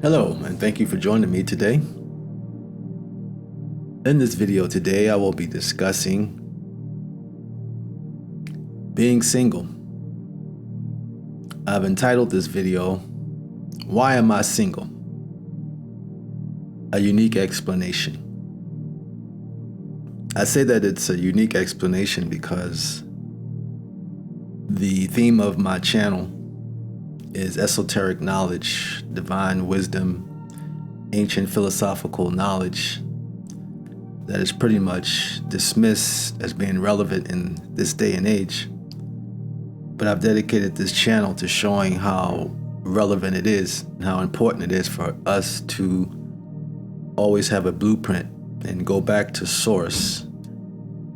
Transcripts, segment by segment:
Hello, and thank you for joining me today. In this video today, I will be discussing being single. I've entitled this video, "Why Am I Single? A Unique Explanation." I say that it's a unique explanation because the theme of my channel is esoteric knowledge, divine wisdom, ancient philosophical knowledge that is pretty much dismissed as being relevant in this day and age. But I've dedicated this channel to showing how relevant it is and how important it is for us to always have a blueprint and go back to source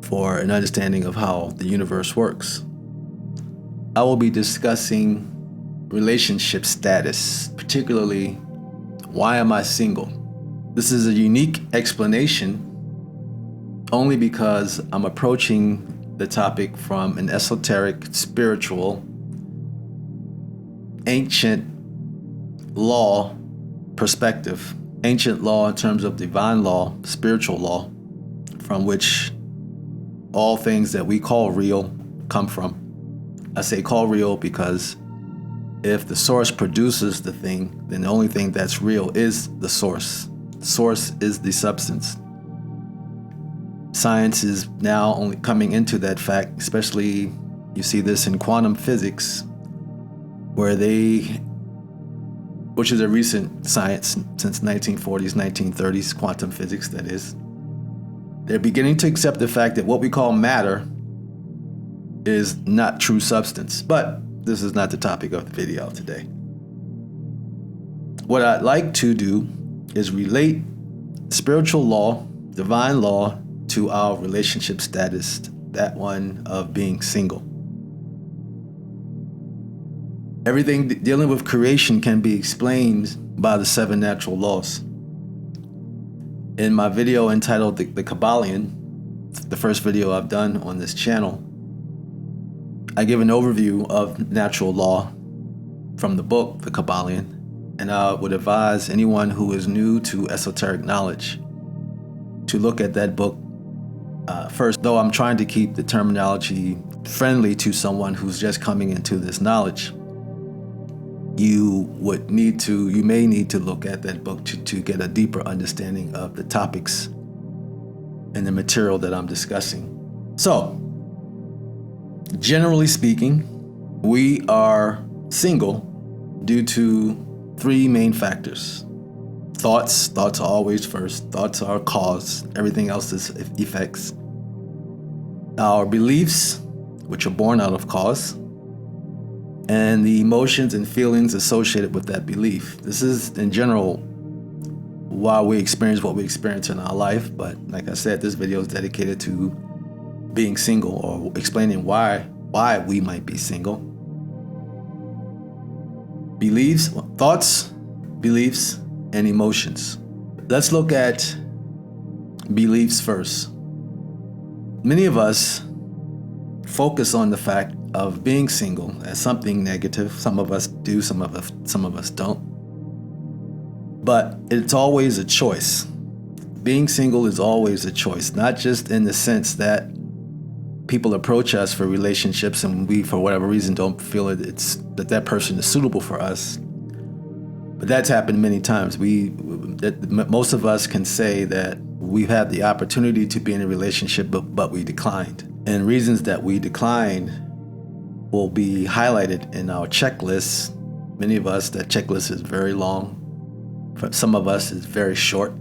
for an understanding of how the universe works. I will be discussing relationship status, particularly why am I single? This is a unique explanation only because I'm approaching the topic from an esoteric, spiritual, ancient law perspective. Ancient law in terms of divine law, spiritual law, from which all things that we call real come from. I say call real because if the source produces the thing, then the only thing that's real is the source. Source is the substance. Science is now only coming into that fact, especially you see this in quantum physics, which is a recent science since 1940s, 1930s, quantum physics that is. They're beginning to accept the fact that what we call matter is not true substance, but this is not the topic of the video today. What I'd like to do is relate spiritual law, divine law, to our relationship status, that one of being single. Everything dealing with creation can be explained by the 7 natural laws. In my video entitled The Kabbalion, the first video I've done on this channel, I give an overview of natural law from the book, The Kabbalion, and I would advise anyone who is new to esoteric knowledge to look at that book first, though I'm trying to keep the terminology friendly to someone who's just coming into this knowledge. You may need to look at that book to get a deeper understanding of the topics and the material that I'm discussing. So, generally speaking, we are single due to 3 main factors. Thoughts are always first. Thoughts are cause. Everything else is effects. Our beliefs, which are born out of cause, and the emotions and feelings associated with that belief. This is, in general, why we experience what we experience in our life. But like I said, this video is dedicated to being single, or explaining why we might be single. Thoughts, beliefs, and emotions. Let's look at beliefs first. Many of us focus on the fact of being single as something negative. Some of us do, some of us don't. But it's always a choice. Being single is always a choice, not just in the sense that people approach us for relationships and we, for whatever reason, don't feel that person is suitable for us. But that's happened many times. Most of us can say that we've had the opportunity to be in a relationship, but we declined. And reasons that we declined will be highlighted in our checklist. Many of us, that checklist is very long. For some of us, it's very short.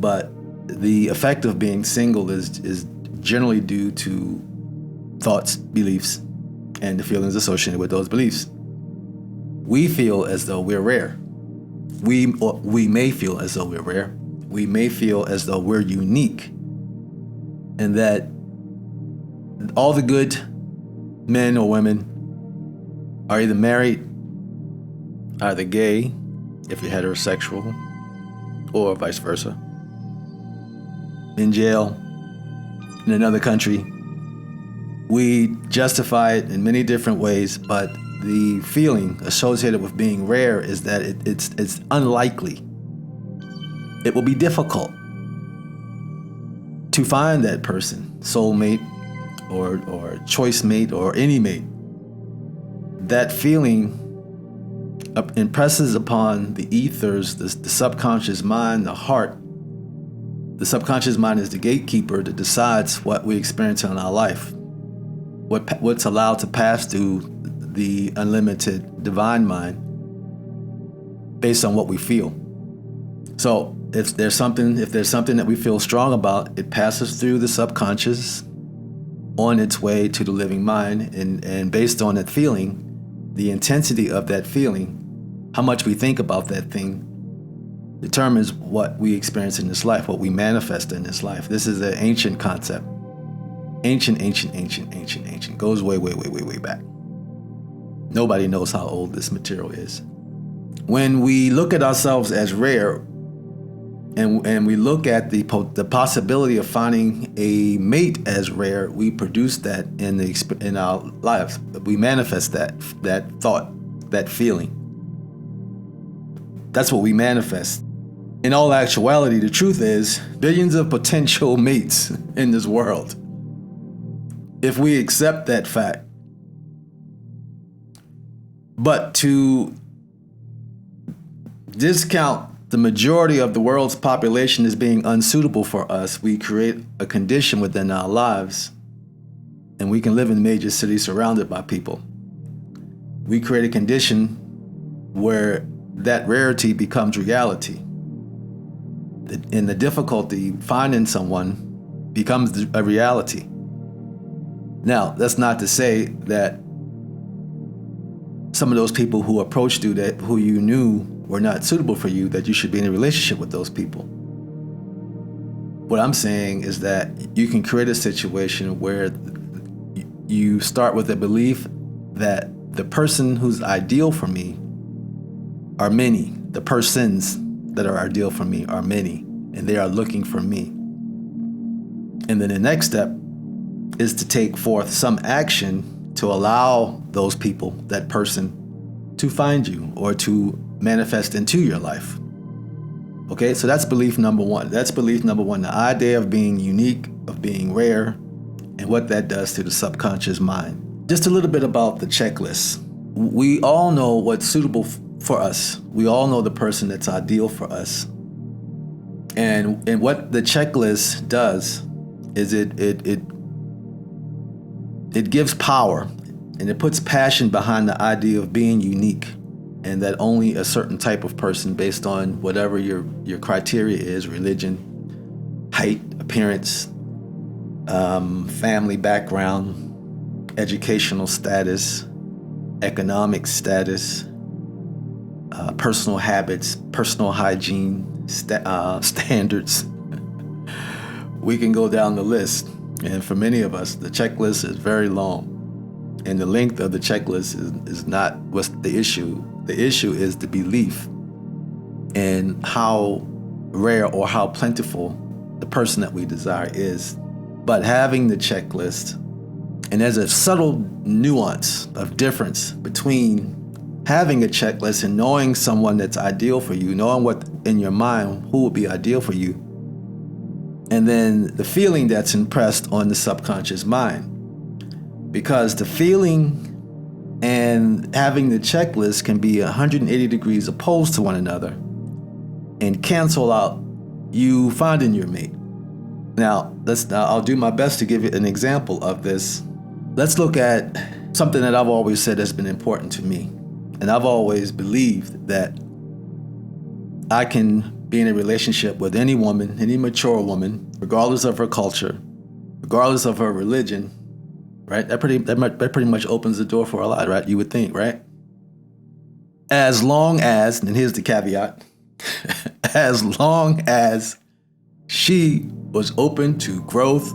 But the effect of being single is generally due to thoughts, beliefs, and the feelings associated with those beliefs. We feel as though we're rare. We may feel as though we're rare. We may feel as though we're unique, and that all the good men or women are either married, either gay, if you're heterosexual, or vice versa, in jail, in another country, We justify it in many different ways, but the feeling associated with being rare is that it's unlikely. It will be difficult to find that person, soulmate or choice mate or any mate. That feeling impresses upon the ethers, the subconscious mind, the heart. The subconscious mind is the gatekeeper that decides what we experience in our life, what's allowed to pass through the unlimited divine mind based on what we feel. So if there's something that we feel strong about, it passes through the subconscious on its way to the living mind, and based on that feeling, the intensity of that feeling, how much we think about that thing, determines what we experience in this life, what we manifest in this life. This is an ancient concept. Ancient. Goes way back. Nobody knows how old this material is. When we look at ourselves as rare, and we look at the possibility of finding a mate as rare, we produce that in our lives. We manifest that thought, that feeling. That's what we manifest. In all actuality, the truth is billions of potential mates in this world. If we accept that fact. But to discount the majority of the world's population as being unsuitable for us, we create a condition within our lives, and we can live in major cities surrounded by people. We create a condition where that rarity becomes reality. And the difficulty finding someone becomes a reality. Now, that's not to say that some of those people who approached you, who you knew were not suitable for you, that you should be in a relationship with those people. What I'm saying is that you can create a situation where you start with a belief that the person who's ideal for me are many. The persons that are ideal for me are many, and they are looking for me. And then the next step is to take forth some action to allow those people, that person, to find you or to manifest into your life. Okay, so that's belief number one. The idea of being unique, of being rare, and what that does to the subconscious mind. Just a little bit about the checklist. We all know what's suitable for us. We all know the person that's ideal for us. And what the checklist does is it gives power, and it puts passion behind the idea of being unique, and that only a certain type of person, based on whatever your criteria is, religion, height, appearance, family background, educational status, economic status, personal habits, personal hygiene standards. We can go down the list. And for many of us, the checklist is very long. And the length of the checklist is not what's the issue. The issue is the belief in how rare or how plentiful the person that we desire is. But having the checklist, and there's a subtle nuance of difference between having a checklist and knowing someone that's ideal for you, knowing what in your mind, who would be ideal for you, and then the feeling that's impressed on the subconscious mind. Because the feeling and having the checklist can be 180 degrees opposed to one another and cancel out you finding your mate. Now, I'll do my best to give you an example of this. Let's look at something that I've always said has been important to me. And I've always believed that I can be in a relationship with any woman, any mature woman, regardless of her culture, regardless of her religion, right? That pretty much opens the door for a lot, right? You would think, right? As long as, and here's the caveat, as long as she was open to growth,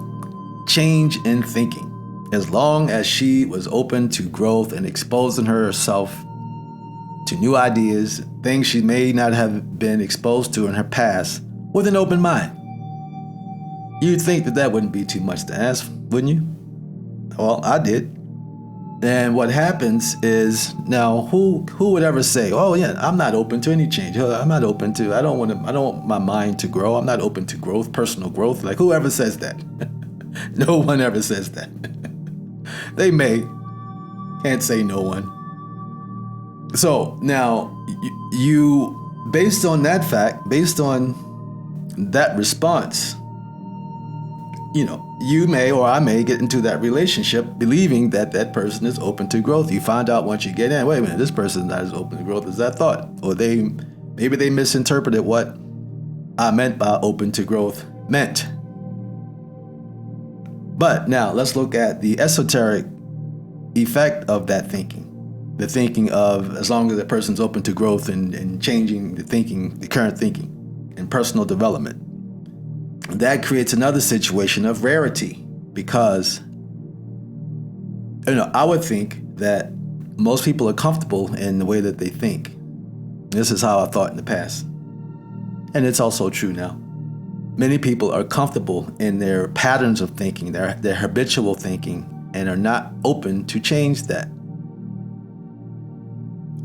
change in thinking, as long as she was open to growth and exposing herself to new ideas, things she may not have been exposed to in her past, with an open mind. You'd think that wouldn't be too much to ask, wouldn't you? Well, I did. And what happens is, now who would ever say, oh yeah, I'm not open to any change. I don't want my mind to grow. I'm not open to growth, personal growth. Like, whoever says that? No one ever says that. They may, can't say no one. So now you, based on that fact, based on that response, you may or I may get into that relationship believing that that person is open to growth. You find out once you get in, wait a minute, this person is not as open to growth as I thought. Or maybe they misinterpreted what I meant by open to growth meant. But now let's look at the esoteric effect of that thinking. The thinking of, as long as the person's open to growth and changing the current thinking and personal development. That creates another situation of rarity, because I would think that most people are comfortable in the way that they think. This is how I thought in the past, and it's also true now. Many people are comfortable in their patterns of thinking, their habitual thinking, and are not open to change that.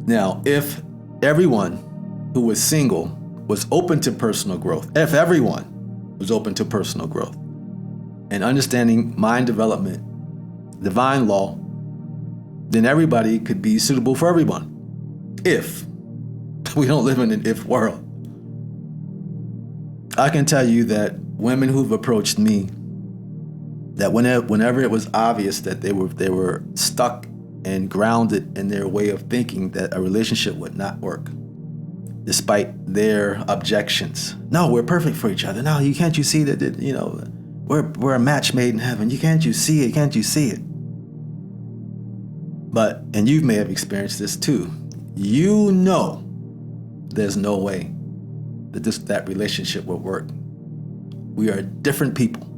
Now, if everyone who was single was open to personal growth, if everyone was open to personal growth and understanding mind development, divine law, then everybody could be suitable for everyone. If we don't live in an if world. I can tell you that women who've approached me, that whenever it was obvious that they were stuck and grounded in their way of thinking that a relationship would not work, despite their objections. No, we're perfect for each other. No, can't you see that, we're a match made in heaven. Can't you see it? Can't you see it? But, and you may have experienced this too, there's no way that that relationship will work. We are different people.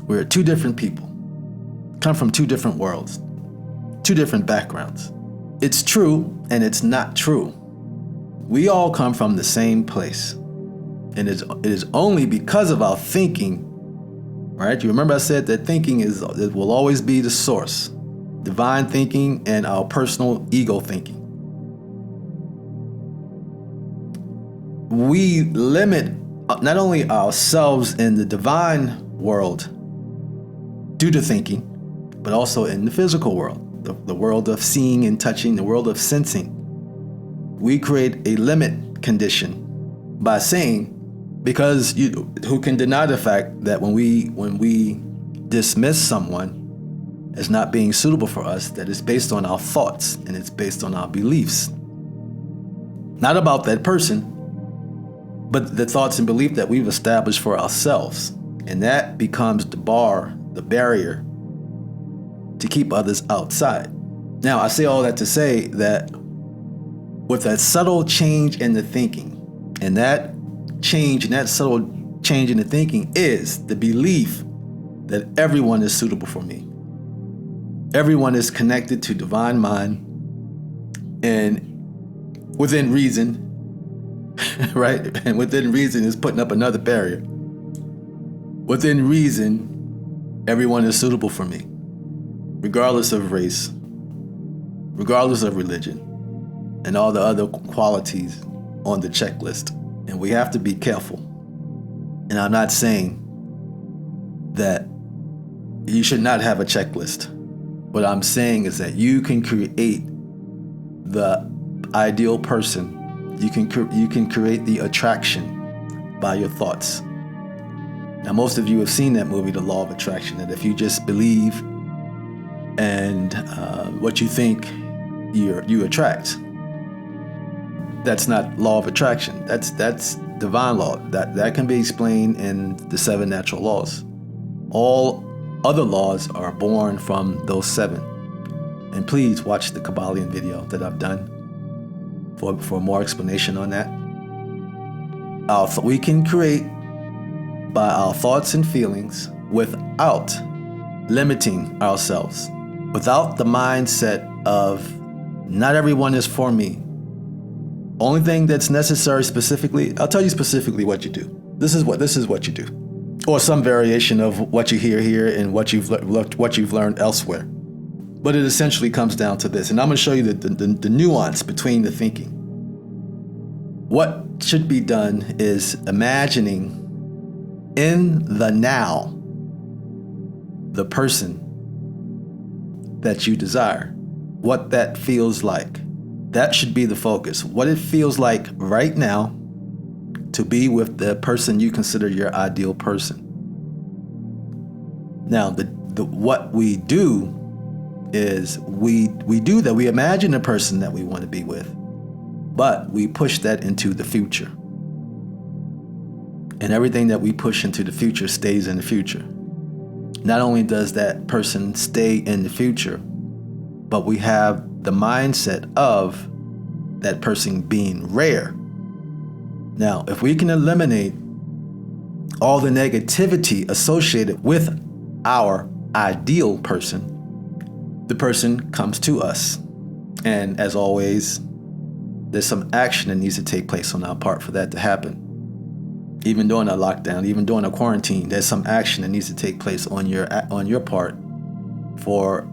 We're two different people, come from two different worlds, two different backgrounds. It's true and it's not true. We all come from the same place. And it is only because of our thinking, right? You remember I said that thinking it will always be the source. Divine thinking and our personal ego thinking. We limit not only ourselves in the divine world due to thinking, but also in the physical world, the world of seeing and touching, the world of sensing. We create a limit condition by saying, because who can deny the fact that when we dismiss someone as not being suitable for us, that it's based on our thoughts and it's based on our beliefs. Not about that person, but the thoughts and belief that we've established for ourselves. And that becomes the barrier to keep others outside. Now, I say all that to say that with that subtle change in the thinking, and that subtle change in the thinking is the belief that everyone is suitable for me. Everyone is connected to divine mind and within reason, right? And within reason is putting up another barrier. Within reason, everyone is suitable for me, regardless of race, regardless of religion, and all the other qualities on the checklist. And we have to be careful. And I'm not saying that you should not have a checklist. What I'm saying is that you can create the ideal person. You can create the attraction by your thoughts. Now, most of you have seen that movie, The Law of Attraction, that if you just believe and what you think, you attract. That's not law of attraction. That's divine law. That can be explained in the 7 natural laws. All other laws are born from those 7. And please watch the Kabbalion video that I've done for more explanation on that. We can create by our thoughts and feelings without limiting ourselves, without the mindset of not everyone is for me. Only thing that's necessary specifically, I'll tell you specifically what you do. This is what you do. or some variation of what you hear here and what you've learned elsewhere. But it essentially comes down to this, and I'm going to show you the nuance between the thinking. What should be done is imagining in the now the person that you desire, what that feels like. That should be the focus. What it feels like right now to be with the person you consider your ideal person. Now, what we do is we do that. We imagine the person that we want to be with, but we push that into the future. And everything that we push into the future stays in the future. Not only does that person stay in the future, but we have the mindset of that person being rare. Now, if we can eliminate all the negativity associated with our ideal person, the person comes to us. And as always, there's some action that needs to take place on our part for that to happen. Even during a lockdown, even during a quarantine, there's some action that needs to take place on your part for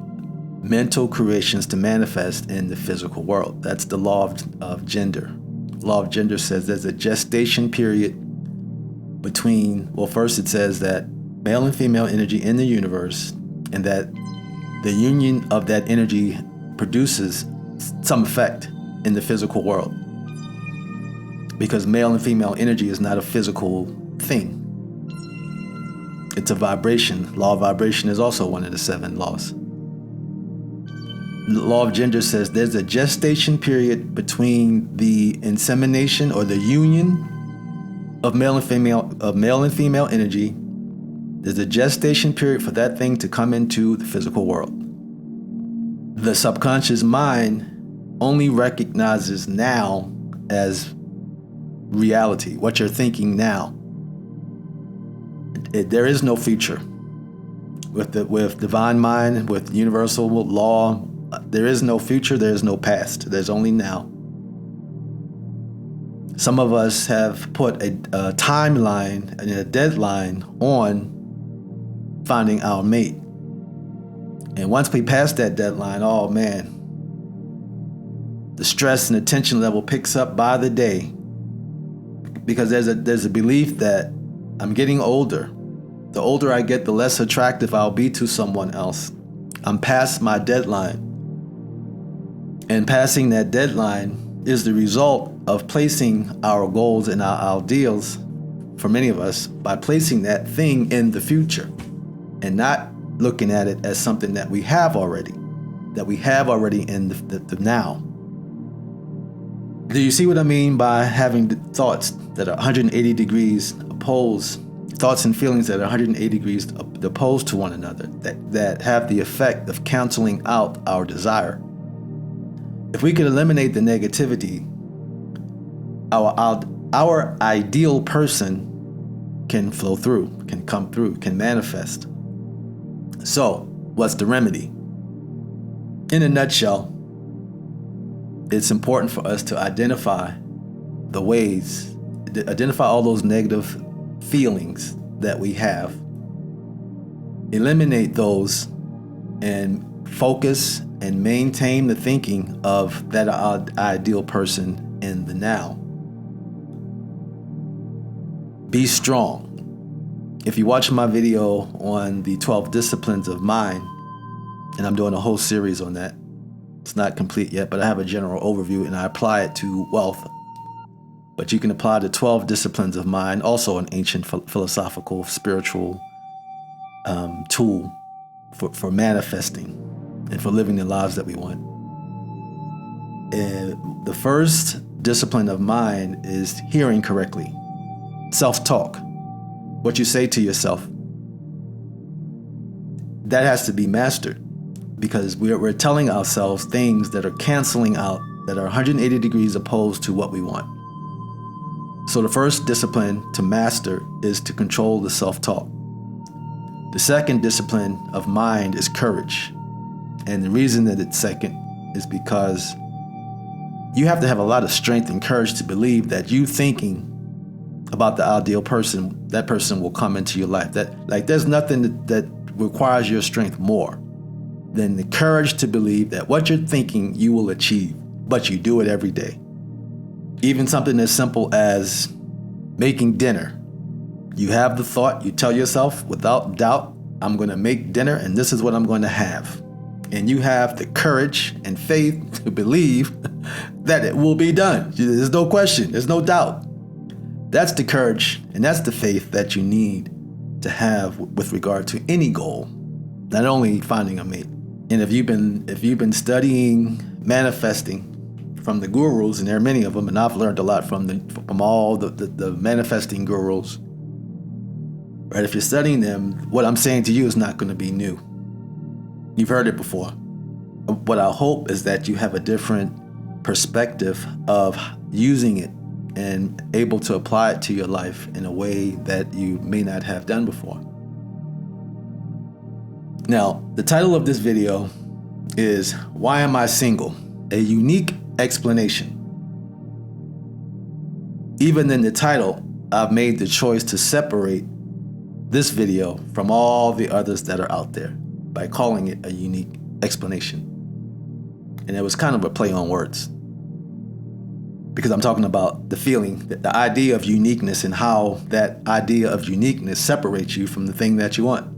mental creations to manifest in the physical world. That's the law of gender. Law of gender says there's a gestation period between, well, first it says that male and female energy in the universe, and that the union of that energy produces some effect in the physical world. Because male and female energy is not a physical thing. It's a vibration. Law of vibration is also one of the 7 laws. The law of gender says there's a gestation period between the insemination or the union of male and female energy. There's a gestation period for that thing to come into the physical world. The subconscious mind only recognizes now as reality, what you're thinking now. There is no future. With divine mind, with universal law, there is no future, there is no past. There's only now. Some of us have put a timeline and a deadline on finding our mate. And once we pass that deadline, oh man, the stress and the tension level picks up by the day. Because there's a belief that I'm getting older. The older I get, the less attractive I'll be to someone else. I'm past my deadline. And passing that deadline is the result of placing our goals and our ideals, for many of us, by placing that thing in the future and not looking at it as something that we have already in the now. Do you see what I mean by having thoughts that are 180 degrees opposed, thoughts and feelings that are 180 degrees opposed to one another, that have the effect of canceling out our desire? If we could eliminate the negativity, our ideal person can flow through, can come through, can manifest. So, what's the remedy? In a nutshell, it's important for us to identify all those negative feelings that we have, eliminate those, and focus and maintain the thinking of that ideal person in the now. Be strong. If you watch my video on the 12 disciplines of mind, and I'm doing a whole series on that, it's not complete yet, but I have a general overview and I apply it to wealth. But you can apply the 12 disciplines of mind, also an ancient philosophical, spiritual tool for manifesting and for living the lives that we want. The first discipline of mind is hearing correctly. Self-talk. What you say to yourself. That has to be mastered, because we're telling ourselves things that are canceling out, that are 180 degrees opposed to what we want. So the first discipline to master is to control the self-talk. The second discipline of mind is courage. And the reason that it's second is because you have to have a lot of strength and courage to believe that you thinking about the ideal person, that person will come into your life. There's nothing that requires your strength more than the courage to believe that what you're thinking you will achieve, but you do it every day. Even something as simple as making dinner. You have the thought, you tell yourself without doubt, I'm going to make dinner and this is what I'm going to have. And you have the courage and faith to believe that it will be done. There's no question, there's no doubt. That's the courage and that's the faith that you need to have with regard to any goal, not only finding a mate. And if you've been studying manifesting from the gurus, and there are many of them, and I've learned a lot from all the manifesting gurus, right? If you're studying them, what I'm saying to you is not going to be new. You've heard it before. What I hope is that you have a different perspective of using it and able to apply it to your life in a way that you may not have done before. Now, the title of this video is Why Am I Single? A Unique Explanation. Even in the title, I've made the choice to separate this video from all the others that are out there by calling it a unique explanation. And it was kind of a play on words, because I'm talking about the feeling, the idea of uniqueness, and how that idea of uniqueness separates you from the thing that you want.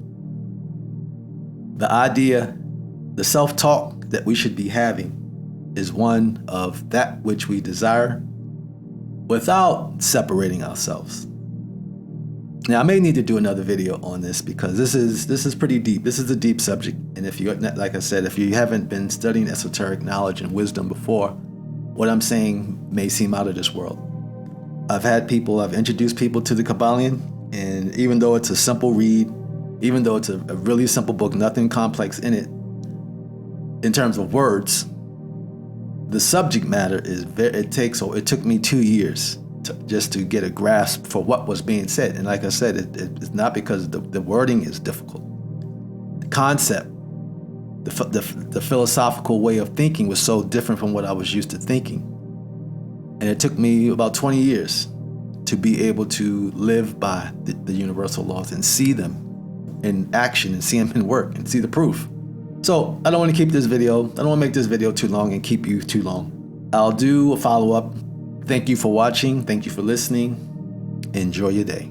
The idea, the self-talk that we should be having is one of that which we desire without separating ourselves. Now, I may need to do another video on this because this is pretty deep. This is a deep subject. And if you, like I said, if you haven't been studying esoteric knowledge and wisdom before, what I'm saying may seem out of this world. I've introduced people to the Kabbalion, and even though it's a simple read, even though it's a really simple book, nothing complex in it, in terms of words, the subject matter it took me 2 years just to get a grasp for what was being said. And like I said, it's not because the wording is difficult. The concept, the philosophical way of thinking was so different from what I was used to thinking. And it took me about 20 years to be able to live by the universal laws and see them in action and see them in work and see the proof. So I don't want to keep this video. I don't want to make this video too long and keep you too long. I'll do a follow-up. Thank you for watching. Thank you for listening. Enjoy your day.